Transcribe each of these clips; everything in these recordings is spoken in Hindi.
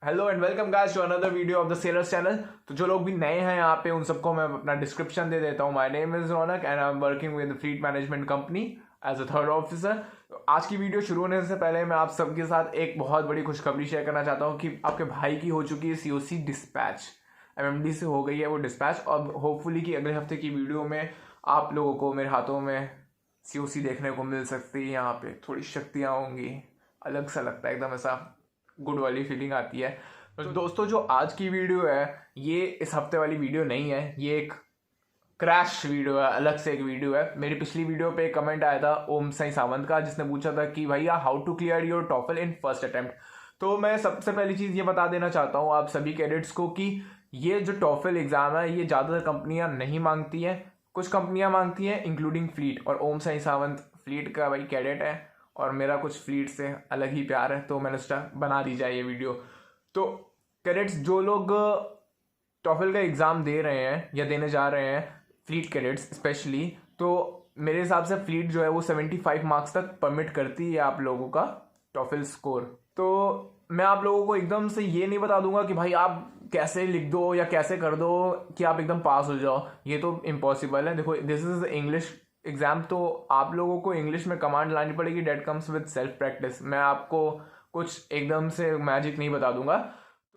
Hello and welcome guys to another video of the sailors channel. तो जो लोग भी नए हैं यहाँ पे उन सबको मैं अपना डिस्क्रिप्शन दे देता हूँ। My name is Raunak and I am working with fleet management company as a third officer. आज की वीडियो शुरू होने से पहले मैं आप सबके साथ एक बहुत बड़ी खुशखबरी शेयर करना चाहता हूँ कि आपके भाई की हो चुकी है सीओसी डिस्पैच। एमएमडी से हो गई है वो डिस्पैच और होपफुली कि अगले हफ्ते की वीडियो में आप लोगों को मेरे हाथों में सीओसी देखने को मिल सकती है। यहाँ पे थोड़ी शक्तियाँ होंगी, अलग सा लगता है, एकदम ऐसा गुड वाली फीलिंग आती है। तो दोस्तों जो आज की वीडियो है ये इस हफ्ते वाली वीडियो नहीं है, ये एक क्रैश वीडियो है, अलग से एक वीडियो है। मेरी पिछली वीडियो पे एक कमेंट आया था ओम साई सावंत का, जिसने पूछा था कि भैया how to clear your TOEFL in first attempt. तो मैं सबसे पहली चीज़ ये बता देना चाहता हूँ आप सभी कैडेट्स को कि ये जो टॉफल एग्ज़ाम है ये ज़्यादातर कंपनियां नहीं मांगती हैं, कुछ कंपनियां मांगती हैं इंक्लूडिंग फ्लीट। और ओम साई सावंत फ्लीट का भाई कैडेट है और मेरा कुछ फ्लीट से अलग ही प्यार है, तो मैंने उसका बना दी जाए ये वीडियो। तो कैडेट्स जो लोग टॉफल का एग्ज़ाम दे रहे हैं या देने जा रहे हैं, फ्लीट कैडेट्स स्पेशली, तो मेरे हिसाब से फ्लीट जो है वो 75 मार्क्स तक परमिट करती है आप लोगों का टॉफल स्कोर। तो मैं आप लोगों को एकदम से ये नहीं बता दूंगा कि भाई आप कैसे लिख दो या कैसे कर दो कि आप एकदम पास हो जाओ, ये तो इम्पॉसिबल है। देखो दिस इज इंग्लिश एग्जाम, तो आप लोगों को इंग्लिश में कमांड लानी पड़ेगी, that comes with self practice. मैं आपको कुछ एकदम से मैजिक नहीं बता दूंगा।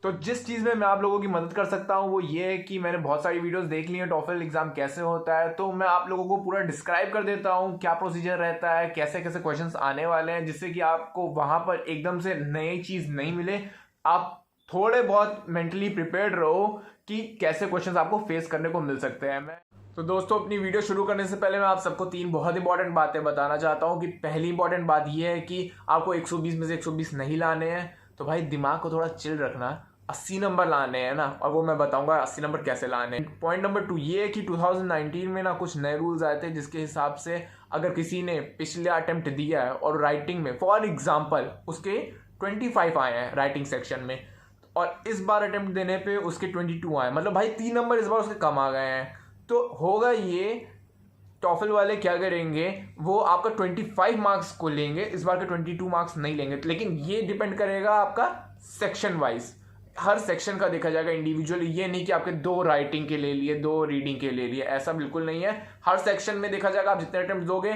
तो जिस चीज़ में मैं आप लोगों की मदद कर सकता हूँ वो ये है कि मैंने बहुत सारी वीडियोस देख ली हैं टॉफल एग्जाम कैसे होता है, तो मैं आप लोगों को पूरा डिस्क्राइब कर देता हूँ क्या प्रोसीजर रहता है, कैसे कैसे क्वेश्चंस आने वाले हैं, जिससे कि आपको वहाँ पर एकदम से नई चीज़ नहीं मिले, आप थोड़े बहुत मेंटली प्रिपेयर्ड रहो कि कैसे क्वेश्चंस आपको फेस करने को मिल सकते हैं। मैं तो दोस्तों अपनी वीडियो शुरू करने से पहले मैं आप सबको 3 बहुत इंपॉर्टेंट बातें बताना चाहता हूँ कि पहली इंपॉर्टेंट बात यह है कि आपको 120 में से 120 नहीं लाने हैं, तो भाई दिमाग को थोड़ा चिल रखना, 80 नंबर लाने हैं ना, और वो मैं बताऊंगा 80 नंबर कैसे लाने हैं। पॉइंट नंबर 2 ये है कि 2019 में ना कुछ नए रूल्स आए थे जिसके हिसाब से अगर किसी ने पिछले अटेम्प्ट दिया है और राइटिंग में फॉर एग्जाम्पल उसके 25 आए हैं राइटिंग सेक्शन में, और इस बार अटेम्प्ट देने पे उसके 22 आए, मतलब भाई 3 नंबर इस बार उसके कम आ गए हैं, तो होगा ये टॉफल वाले क्या करेंगे, वो आपका 25 मार्क्स को लेंगे, इस बार के 22 मार्क्स नहीं लेंगे। लेकिन ये डिपेंड करेगा आपका सेक्शन वाइज, हर सेक्शन का देखा जाएगा इंडिविजुअली। ये नहीं कि आपके 2 राइटिंग के ले लिए 2 रीडिंग के ले लिए, ऐसा बिल्कुल नहीं है। हर सेक्शन में देखा जाएगा आप जितने अटेम्प्ट दोगे,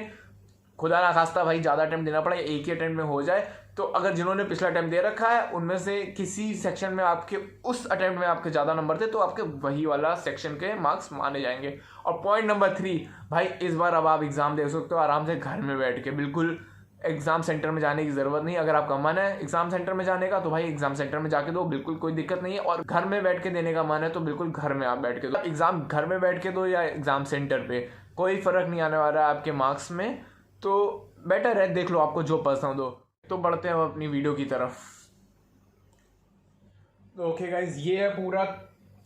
खुदा ना खास्ता भाई ज़्यादा अटेम्प्ट देना पड़े, एक ही अटेम्प्ट में हो जाए, तो अगर जिन्होंने पिछला अटेम्प्ट दे रखा है उनमें से किसी सेक्शन में आपके उस अटेम्प्ट में आपके ज़्यादा नंबर थे तो आपके वही वाला सेक्शन के मार्क्स माने जाएंगे। और पॉइंट नंबर 3 भाई, इस बार अब आप एग्ज़ाम दे सकते हो आराम से घर में बैठ के, बिल्कुल एग्ज़ाम सेंटर में जाने की ज़रूरत नहीं। अगर आपका मन है एग्ज़ाम सेंटर में जाने का तो भाई एग्ज़ाम सेंटर में जाके दो, बिल्कुल कोई दिक्कत नहीं है। और घर में बैठ के देने का मन है तो बिल्कुल घर में आप बैठ के दो। एग्ज़ाम घर में बैठ के दो या एग्ज़ाम सेंटर पे, कोई फ़र्क नहीं आने वाला है आपके मार्क्स में, तो बेटर है देख लो आपको जो पसंद हो। तो बढ़ते हैं अपनी वीडियो की तरफ। तो ओके गाइज, ये है पूरा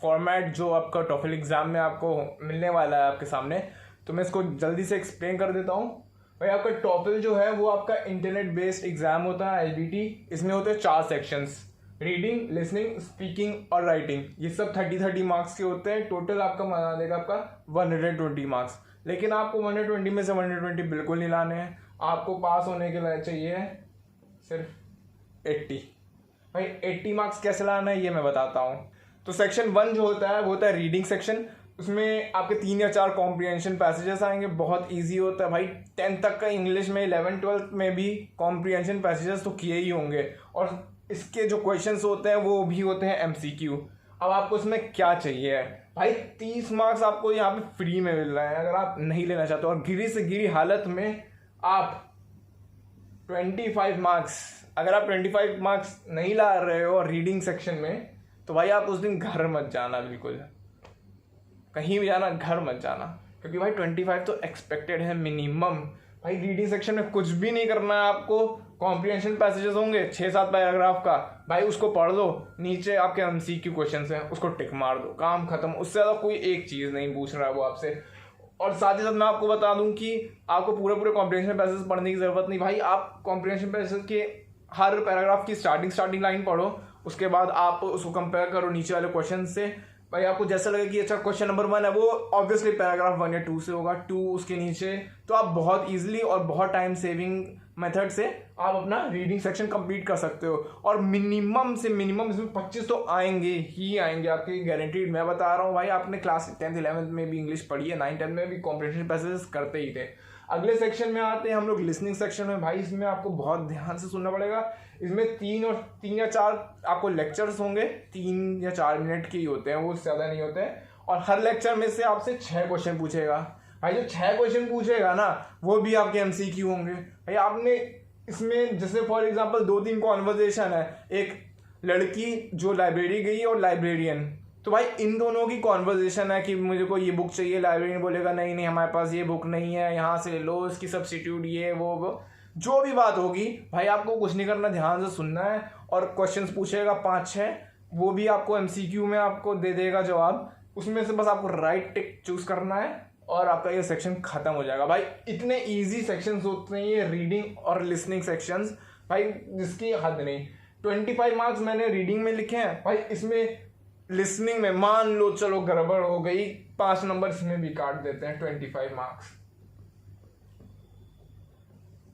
फॉर्मेट जो आपका टॉफल एग्ज़ाम में आपको मिलने वाला है आपके सामने। तो मैं इसको जल्दी से एक्सप्लेन कर देता हूँ। भाई आपका टॉफल जो है वो आपका इंटरनेट बेस्ड एग्ज़ाम होता है, एचबीटी। इसमें होते हैं 4 सेक्शंस, रीडिंग, लिसनिंग, स्पीकिंग और राइटिंग। ये सब 30-30 मार्क्स के होते हैं। टोटल आपका बना देगा आपका 120 मार्क्स। लेकिन आपको 120 में से 120 बिल्कुल नहीं लाने हैं, आपको पास होने के लिए चाहिए सिर्फ 80। भाई 80 मार्क्स कैसे लाना है ये मैं बताता हूँ। तो सेक्शन 1 जो होता है वो होता है रीडिंग सेक्शन। उसमें आपके 3 या 4 कॉम्प्रिहेंशन पैसेजेस आएंगे, बहुत इजी होता है भाई। 10th तक का इंग्लिश में 11th-12th में भी कॉम्प्रिहेंशन पैसेजेस तो किए ही होंगे, और इसके जो क्वेश्चंस होते हैं वो भी होते हैं एमसीक्यू। अब आपको इसमें क्या चाहिए भाई, 30 मार्क्स आपको यहाँ पे फ्री में मिल रहा है अगर आप नहीं लेना चाहते, और गिरी से गिरी हालत में आप 25 मार्क्स, अगर आप 25 मार्क्स नहीं ला रहे हो रीडिंग सेक्शन में, तो भाई आप उस दिन घर मत जाना, बिल्कुल कहीं भी जाना घर मत जाना, क्योंकि भाई 25 तो एक्सपेक्टेड है मिनिमम। भाई रीडिंग सेक्शन में कुछ भी नहीं करना है आपको, कॉम्प्रिहेंशन पैसेजेस होंगे 6-7 पैराग्राफ का, भाई उसको पढ़ दो, नीचे आपके एमसीक्यू क्वेश्चंस हैं उसको टिक मार दो, काम खत्म। उससे ज़्यादा कोई एक चीज़ नहीं पूछ रहा है वो आपसे। और साथ ही साथ मैं आपको बता दूं कि आपको पूरे कॉम्प्रिहेंशन पैसेज पढ़ने की ज़रूरत नहीं भाई। आप कॉम्प्रिहेंशन पैसेज के हर पैराग्राफ की स्टार्टिंग लाइन पढ़ो, उसके बाद आप उसको कंपेयर करो नीचे वाले क्वेश्चन से। भाई आपको जैसा लगे कि अच्छा क्वेश्चन नंबर 1 है वो ऑब्वियसली पैराग्राफ 1 या 2 से होगा, 2 उसके नीचे, तो आप बहुत ईजिली और बहुत टाइम सेविंग मेथड से आप अपना रीडिंग सेक्शन कंप्लीट कर सकते हो। और मिनिमम से मिनिमम इसमें 25 तो आएंगे ही आएंगे, आपकी गारंटीड। मैं बता रहा हूँ भाई, आपने क्लास 10th 11th में भी इंग्लिश पढ़ी है, 9th 10th में भी कॉम्प्रिहेंशन पैसेज करते ही थे। अगले सेक्शन में आते हैं हम लोग लिसनिंग सेक्शन में। भाई इसमें आपको बहुत ध्यान से सुनना पड़ेगा। इसमें 3 या 4 आपको लेक्चर्स होंगे, 3 या 4 मिनट के ही होते हैं, वो ज़्यादा नहीं होते हैं। और हर लेक्चर में से आपसे 6 क्वेश्चन पूछेगा। भाई जो 6 क्वेश्चन पूछेगा ना, वो भी आपके MCQ होंगे। भाई आपने इसमें जैसे फॉर एग्जांपल 2-3 कॉन्वर्जेशन है, एक लड़की जो लाइब्रेरी गई और लाइब्रेरियन, तो भाई इन दोनों की कॉन्वर्जेशन है कि मुझे को ये बुक चाहिए, लाइब्रेरियन बोलेगा नहीं नहीं हमारे पास ये बुक नहीं है, यहाँ से लो, इसकी सब्स्टिट्यूट ये वो जो भी बात होगी भाई आपको कुछ नहीं करना, ध्यान से सुनना है। और क्वेश्चंस पूछेगा 5-6, वो भी आपको MCQ में आपको दे देगा जवाब, उसमें से बस आपको राइट टिक चूज करना है और आपका ये सेक्शन खत्म हो जाएगा। भाई इतने इजी सेक्शंस होते हैं ये रीडिंग और लिसनिंग सेक्शंस, भाई जिसकी हद नहीं। 25 मार्क्स मैंने रीडिंग में लिखे हैं भाई, इसमें लिसनिंग में मान लो चलो गड़बड़ हो गई, 5 नंबर इसमें भी काट देते हैं। 25 मार्क्स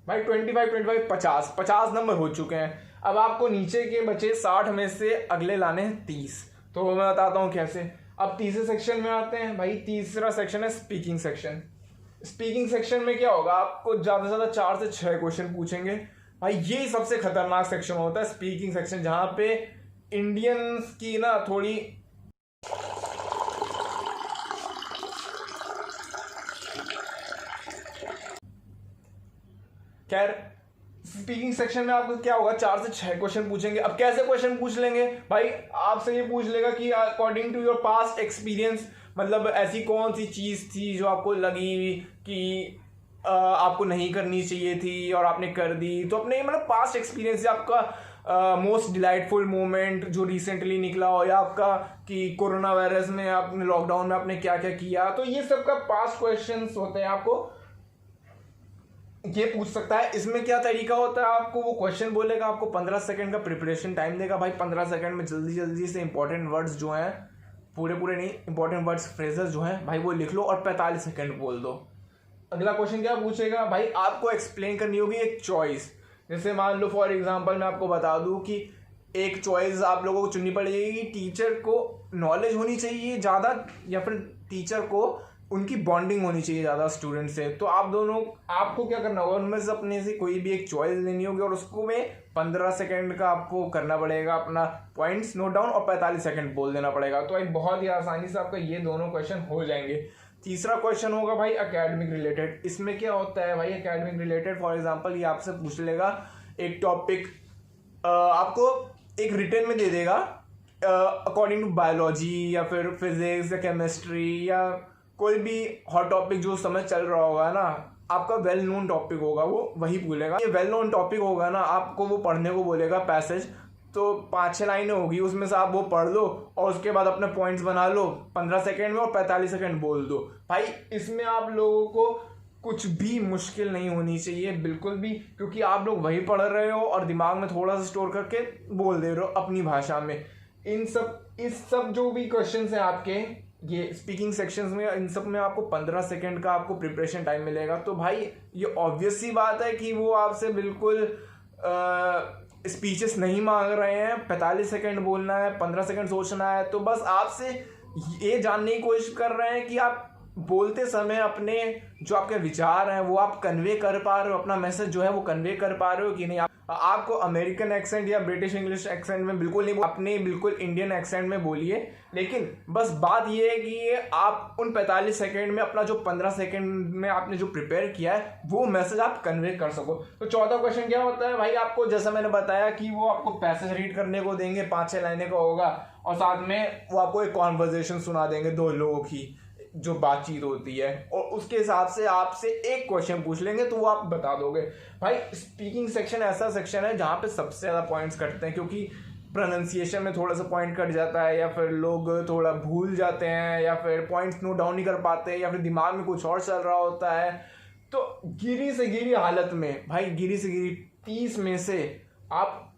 भाई 25 50 नंबर हो चुके हैं। अब आपको नीचे के बचे 60 में से अगले लाने हैं 30, तो मैं बताता हूँ कैसे। अब तीसरे सेक्शन में आते हैं। भाई तीसरा सेक्शन है स्पीकिंग सेक्शन। स्पीकिंग सेक्शन में क्या होगा, आपको ज़्यादा से ज़्यादा 4 से 6 क्वेश्चन पूछेंगे। भाई ये सबसे खतरनाक सेक्शन होता है स्पीकिंग सेक्शन, जहाँ पे इंडियंस की ना थोड़ी खैर स्पीकिंग सेक्शन में आपको क्या होगा, 4 से 6 क्वेश्चन पूछेंगे। अब कैसे क्वेश्चन पूछ लेंगे भाई, आपसे ये पूछ लेगा कि according to your past experience, मतलब ऐसी कौन सी चीज़ थी जो आपको लगी कि आपको नहीं करनी चाहिए थी और आपने कर दी। तो अपने मतलब पास्ट एक्सपीरियंस से आपका मोस्ट डिलाइटफुल मोमेंट जो रिसेंटली निकला हो, या आपका कि कोरोना वायरस में आपने लॉकडाउन में आपने क्या क्या किया, तो ये सब का पास्ट क्वेश्चंस होते हैं, आपको ये पूछ सकता है। इसमें क्या तरीका होता है, आपको वो क्वेश्चन बोलेगा, आपको 15 सेकंड का प्रिपरेशन टाइम देगा। भाई 15 सेकंड में जल्दी जल्दी से इंपॉर्टेंट वर्ड्स जो हैं, पूरे नहीं, इंपॉर्टेंट वर्ड्स फ्रेजेस जो हैं भाई वो लिख लो और 45 सेकंड बोल दो। अगला क्वेश्चन क्या पूछेगा भाई, आपको एक्सप्लेन करनी होगी एक चॉइस। जैसे मान लो फॉर एग्जांपल मैं आपको बता दूं कि एक चॉइस आप लोगों को चुननी पड़ेगी, टीचर को नॉलेज होनी चाहिए ज़्यादा या फिर टीचर को उनकी बॉन्डिंग होनी चाहिए ज़्यादा स्टूडेंट से। तो आप दोनों, आपको क्या करना होगा, उनमें से अपने से कोई भी एक चॉइस लेनी होगी और उसको में 15 सेकंड का आपको करना पड़ेगा, अपना पॉइंट्स नोट डाउन, और 45 सेकंड बोल देना पड़ेगा। तो एक बहुत ही आसानी से आपका ये दोनों क्वेश्चन हो जाएंगे। तीसरा क्वेश्चन होगा भाई एकेडमिक रिलेटेड। इसमें क्या होता है भाई, एकेडमिक रिलेटेड फॉर एग्जांपल ये आपसे पूछ लेगा एक टॉपिक, आपको एक रिटन में दे देगा अकॉर्डिंग टू बायोलॉजी या फिर फिजिक्स या केमिस्ट्री या कोई भी हॉट टॉपिक जो समझ चल रहा होगा ना, आपका वेल नोन टॉपिक होगा, वो वही बोलेगा। ये वेल नोन टॉपिक होगा ना, आपको वो पढ़ने को बोलेगा पैसेज, तो 5-6 लाइनें होगी, उसमें से आप वो पढ़ लो और उसके बाद अपने पॉइंट्स बना लो 15 सेकंड में और 45 सेकंड बोल दो। भाई इसमें आप लोगों को कुछ भी मुश्किल नहीं होनी चाहिए बिल्कुल भी, क्योंकि आप लोग वही पढ़ रहे हो और दिमाग में थोड़ा सा स्टोर करके बोल दे रहे हो अपनी भाषा में। इस सब जो भी क्वेश्चंस हैं आपके ये स्पीकिंग सेक्शंस में, इन सब में आपको 15 सेकंड का आपको प्रिपरेशन टाइम मिलेगा। तो भाई ये ऑब्वियस सी बात है कि वो आपसे बिल्कुल स्पीचेस नहीं मांग रहे हैं, 45 सेकंड बोलना है, 15 सेकंड सोचना है। तो बस आपसे ये जानने की कोशिश कर रहे हैं कि आप बोलते समय अपने जो आपके विचार हैं वो आप कन्वे कर पा रहे हो, अपना मैसेज जो है वो कन्वे कर पा रहे हो कि नहीं। आपको अमेरिकन एक्सेंट या ब्रिटिश इंग्लिश एक्सेंट में बिल्कुल नहीं, अपने बिल्कुल इंडियन एक्सेंट में बोलिए, लेकिन बस बात ये है कि ये आप उन 45 सेकंड में अपना जो 15 सेकंड में आपने जो प्रिपेयर किया है वो मैसेज आप कन्वे कर सको। तो चौथा क्वेश्चन क्या होता है भाई, आपको जैसा मैंने बताया कि वो आपको पैसेज रीड करने को देंगे, 5-6 लाइनें का होगा, और साथ में वो आपको एक कॉन्वर्जेशन सुना देंगे 2 लोगों की जो बातचीत होती है, और उसके हिसाब से आपसे एक क्वेश्चन पूछ लेंगे तो वो आप बता दोगे। भाई स्पीकिंग सेक्शन ऐसा सेक्शन है जहाँ पे सबसे ज़्यादा पॉइंट्स कटते हैं, क्योंकि प्रोनाउंसिएशन में थोड़ा सा पॉइंट कट जाता है, या फिर लोग थोड़ा भूल जाते हैं, या फिर पॉइंट्स नोट डाउन नहीं कर पाते हैं, या फिर दिमाग में कुछ और चल रहा होता है। तो गिरी से गिरी हालत में भाई, गिरी से गिरी 30 में से आप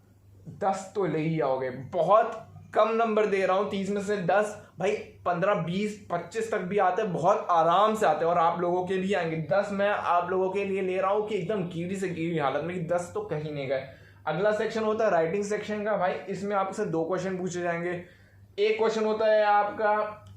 10 तो ले ही आओगे। बहुत कम नंबर दे रहा हूँ, 30 में से 10, भाई 15, 20, 25 तक भी आते हैं, बहुत आराम से आते हैं और आप लोगों के लिए आएंगे। 10 मैं आप लोगों के लिए ले रहा हूँ कि एकदम कीड़ी से कीड़ी हालत में, कि 10 तो कहीं नहीं गए। अगला सेक्शन होता है राइटिंग सेक्शन का। भाई इसमें आपसे 2 क्वेश्चन पूछे जाएंगे। एक क्वेश्चन होता है आपका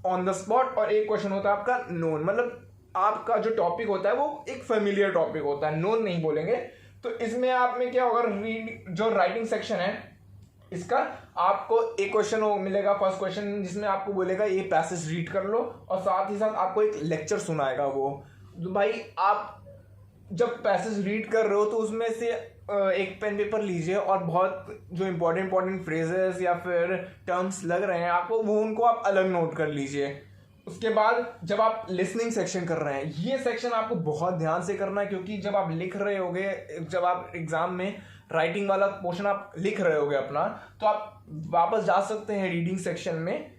ऑन द स्पॉट और एक क्वेश्चन होता है आपका नोन, मतलब आपका जो टॉपिक होता है वो एक फेमिलियर टॉपिक होता है, नोन नहीं बोलेंगे। तो इसमें आप में क्या होगा, रीड जो राइटिंग सेक्शन है इसका आपको एक क्वेश्चन मिलेगा, फर्स्ट क्वेश्चन, जिसमें आपको बोलेगा ये पैसेज रीड कर लो और साथ ही साथ आपको एक लेक्चर सुनाएगा वो। तो भाई आप जब पैसेज रीड कर रहे हो तो उसमें से एक पेन पेपर लीजिए और बहुत जो इंपॉर्टेंट फ्रेजेस या फिर टर्म्स लग रहे हैं आपको, वो उनको आप अलग नोट कर लीजिए। उसके बाद जब आप लिसनिंग सेक्शन कर रहे हैं, ये सेक्शन आपको बहुत ध्यान से करना है, क्योंकि जब आप लिख रहे होगे, जब आप एग्जाम में राइटिंग वाला पोर्शन आप लिख रहे होगे अपना, तो आप वापस जा सकते हैं रीडिंग सेक्शन में,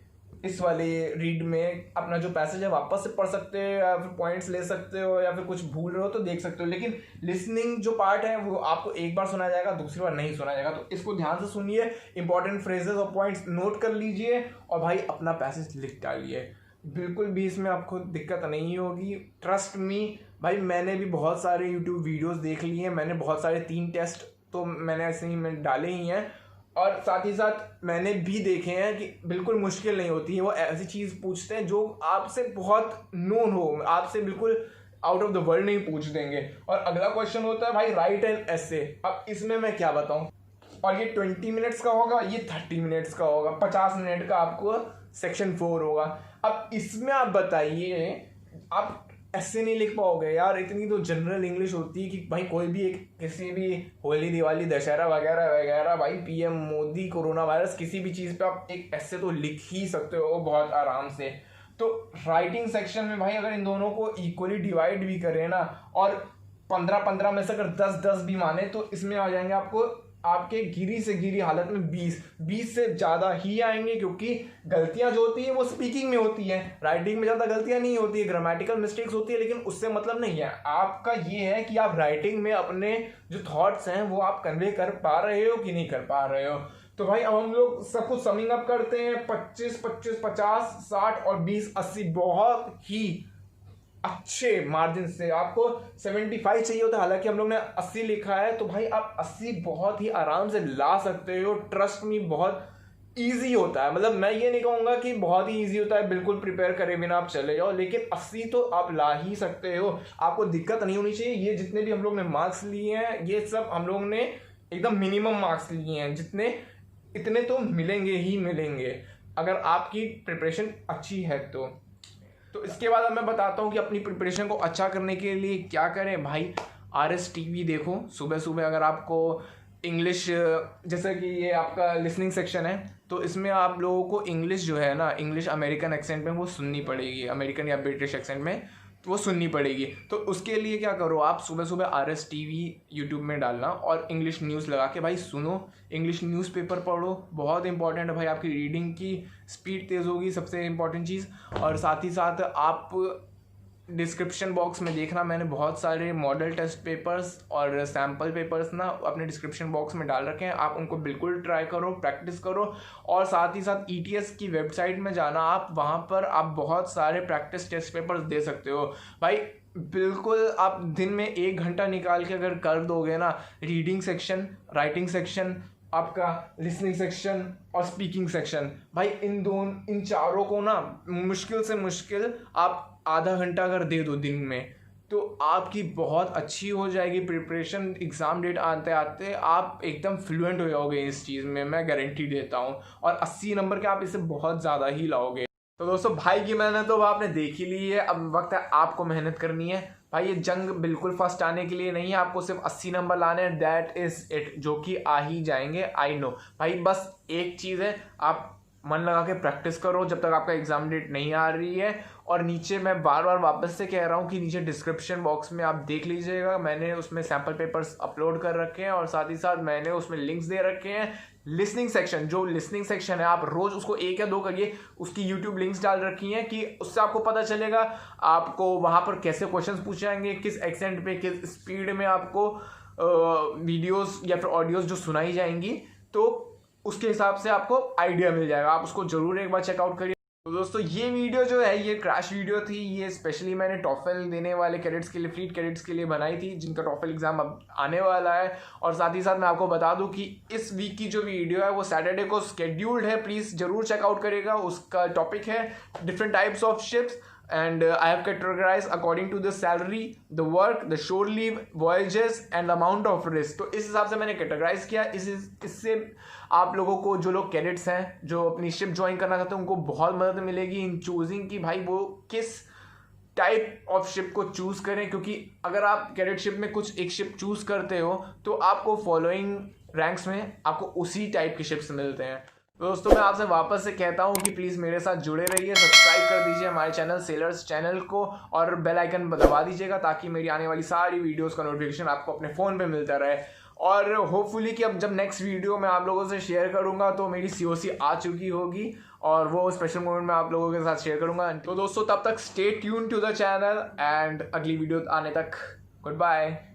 इस वाले रीड में अपना जो पैसेज है वापस से पढ़ सकते हो या फिर पॉइंट्स ले सकते हो या फिर कुछ भूल रहे हो तो देख सकते हो। लेकिन लिसनिंग जो पार्ट है वो आपको एक बार सुना जाएगा, दूसरी बार नहीं सुना जाएगा। तो इसको ध्यान से सुनिए, इंपॉर्टेंट फ्रेजेस और पॉइंट्स नोट कर लीजिए और भाई अपना पैसेज लिख डालिए। बिल्कुल भी इसमें आपको दिक्कत नहीं होगी, ट्रस्ट मी। भाई मैंने भी बहुत सारे यूट्यूब वीडियोस देख लिए हैं, मैंने बहुत सारे 3 टेस्ट तो मैंने ऐसे ही में डाले ही हैं, और साथ ही साथ मैंने भी देखे हैं कि बिल्कुल मुश्किल नहीं होती है। वो ऐसी चीज़ पूछते हैं जो आपसे बहुत नोन हो, आपसे बिल्कुल आउट ऑफ द वर्ल्ड नहीं पूछ देंगे। और अगला क्वेश्चन होता है भाई राइट एन एसे। अब इसमें मैं क्या बताऊं, और ये 20 मिनट्स का होगा, ये 30 मिनट्स का होगा, 50 मिनट का आपको सेक्शन 4 होगा। अब इसमें आप बताइए, आप ऐसे नहीं लिख पाओगे यार, इतनी तो जनरल इंग्लिश होती है कि भाई कोई भी एक किसी भी होली, दिवाली, दशहरा वगैरह वगैरह, भाई पीएम मोदी, कोरोना वायरस, किसी भी चीज़ पे आप एक ऐसे तो लिख ही सकते हो बहुत आराम से। तो राइटिंग सेक्शन में भाई अगर इन दोनों को इक्वली डिवाइड भी करें ना, और 15-15 में से अगर 10-10 भी माने, तो इसमें आ जाएंगे आपको आपके गिरी से गिरी हालत में 20 से ज़्यादा ही आएंगे, क्योंकि गलतियां जो होती है वो स्पीकिंग में होती है, राइटिंग में ज़्यादा गलतियां नहीं होती है, ग्रामेटिकल मिस्टेक्स होती है, लेकिन उससे मतलब नहीं है। आपका ये है कि आप राइटिंग में अपने जो थॉट्स हैं वो आप कन्वे कर पा रहे हो कि नहीं कर पा रहे हो। तो भाई अब हम लोग सब कुछ समिंग अप करते हैं, 25, 25, 50, 60 और 20, 80, बहुत ही अच्छे मार्जिन से। आपको 75 चाहिए होता है, हालांकि हम लोग ने 80 लिखा है, तो भाई आप 80 बहुत ही आराम से ला सकते हो। ट्रस्ट मी, बहुत ईजी होता है। मतलब मैं ये नहीं कहूँगा कि बहुत ही ईजी होता है, बिल्कुल प्रिपेयर करे बिना आप चले जाओ, लेकिन 80 तो आप ला ही सकते हो, आपको दिक्कत नहीं होनी चाहिए। ये जितने भी हम लोग ने मार्क्स लिए हैं, ये सब हम लोग ने एकदम मिनिमम मार्क्स लिए हैं, जितने इतने तो मिलेंगे ही मिलेंगे अगर आपकी प्रिपरेशन अच्छी है तो इसके बाद अब मैं बताता हूँ कि अपनी प्रिपरेशन को अच्छा करने के लिए क्या करें। भाई RSTV देखो सुबह सुबह। अगर आपको इंग्लिश, जैसे कि ये आपका लिसनिंग सेक्शन है, तो इसमें आप लोगों को इंग्लिश जो है ना, इंग्लिश अमेरिकन एक्सेंट में वो सुननी पड़ेगी, अमेरिकन या ब्रिटिश एक्सेंट में तो वो सुननी पड़ेगी। तो उसके लिए क्या करो, आप सुबह सुबह RSTV यूट्यूब में डालना और इंग्लिश न्यूज़ लगा के भाई सुनो, इंग्लिश न्यूज़पेपर पढ़ो, बहुत इंपॉर्टेंट है भाई। आपकी रीडिंग की स्पीड तेज़ होगी, सबसे इंपॉर्टेंट चीज़। और साथ ही साथ आप डिस्क्रिप्शन बॉक्स में देखना, मैंने बहुत सारे मॉडल टेस्ट पेपर्स और सैम्पल पेपर्स ना अपने डिस्क्रिप्शन बॉक्स में डाल रखे हैं, आप उनको बिल्कुल ट्राई करो, प्रैक्टिस करो। और साथ ही साथ ETS की वेबसाइट में जाना आप, वहाँ पर आप बहुत सारे प्रैक्टिस टेस्ट पेपर्स दे सकते हो भाई। बिल्कुल आप दिन में 1 घंटा निकाल के अगर कर दोगे ना, रीडिंग सेक्शन, राइटिंग सेक्शन, आपका लिसनिंग सेक्शन और स्पीकिंग सेक्शन, भाई इन चारों को ना मुश्किल से मुश्किल आप आधा घंटा अगर दे दो दिन में, तो आपकी बहुत अच्छी हो जाएगी प्रिपरेशन। एग्ज़ाम डेट आते आते आप एकदम फ्लुएंट हो जाओगे इस चीज़ में, मैं गारंटी देता हूँ। और 80 नंबर के आप इसे बहुत ज़्यादा ही लाओगे। तो दोस्तों, भाई की मेहनत तो आपने देख ही ली है, अब वक्त है आपको मेहनत करनी है। भाई ये जंग बिल्कुल फर्स्ट आने के लिए नहीं है, आपको सिर्फ 80 नंबर लाने हैं, दैट इज़ इट, जो कि आ ही जाएंगे, आई नो। भाई बस एक चीज़ है, आप मन लगा के प्रैक्टिस करो जब तक आपका एग्ज़ाम डेट नहीं आ रही है। और नीचे मैं बार बार वापस से कह रहा हूँ कि नीचे डिस्क्रिप्शन बॉक्स में आप देख लीजिएगा, मैंने उसमें सैम्पल पेपर्स अपलोड कर रखे हैं और साथ ही साथ मैंने उसमें लिंक्स दे रखे हैं। लिसनिंग सेक्शन, जो लिसनिंग सेक्शन है, आप रोज़ उसको 1 या 2 करिए, उसकी यूट्यूब लिंक्स डाल रखी हैं कि उससे आपको पता चलेगा आपको वहाँ पर कैसे क्वेश्चंस पूछे जाएंगे, किस एक्सेंट पे, किस स्पीड में आपको वीडियोस या फिर ऑडियोज़ जो सुनाई जाएंगी। तो उसके हिसाब से आपको आइडिया मिल जाएगा। आप उसको ज़रूर एक बार चेकआउट करिए। तो दोस्तों ये वीडियो जो है ये क्रैश वीडियो थी। ये स्पेशली मैंने टॉफल देने वाले कैडेट्स के लिए, फ्लीट कैडेट्स के लिए बनाई थी जिनका टॉफल एग्जाम अब आने वाला है। और साथ ही साथ मैं आपको बता दूं कि इस वीक की जो वीडियो है वो सैटरडे को स्केड्यूल्ड है, प्लीज़ ज़रूर चेकआउट करिएगा। उसका टॉपिक है different types of ships and I have categorized according to the salary, the work, the shore leave, voyages and the amount of risk। तो इस हिसाब से मैंने कैटेगराइज किया। इससे आप लोगों को, जो लोग कैडेट्स हैं जो अपनी शिप ज्वाइन करना चाहते हैं, उनको बहुत मदद मिलेगी इन चूजिंग कि भाई वो किस टाइप ऑफ शिप को चूज करें। क्योंकि अगर आप कैडेटशिप में कुछ एक शिप चूज करते हो तो आपको फॉलोइंग रैंक्स में आपको उसी टाइप के शिप्स मिलते हैं। दोस्तों मैं आपसे वापस से कहता हूँ कि प्लीज़ मेरे साथ जुड़े रहिए, सब्सक्राइब कर दीजिए हमारे चैनल सेलर्स चैनल को और बेल आइकन दबा दीजिएगा ताकि मेरी आने वाली सारी वीडियोस का नोटिफिकेशन आपको अपने फ़ोन पे मिलता रहे। और होपफुली कि अब जब नेक्स्ट वीडियो मैं आप लोगों से शेयर करूँगा तो मेरी COC आ चुकी होगी और वो स्पेशल मोमेंट में आप लोगों के साथ शेयर करूँगा। तो दोस्तों तब तक stay tune to the channel and अगली वीडियो आने तक गुड बाय।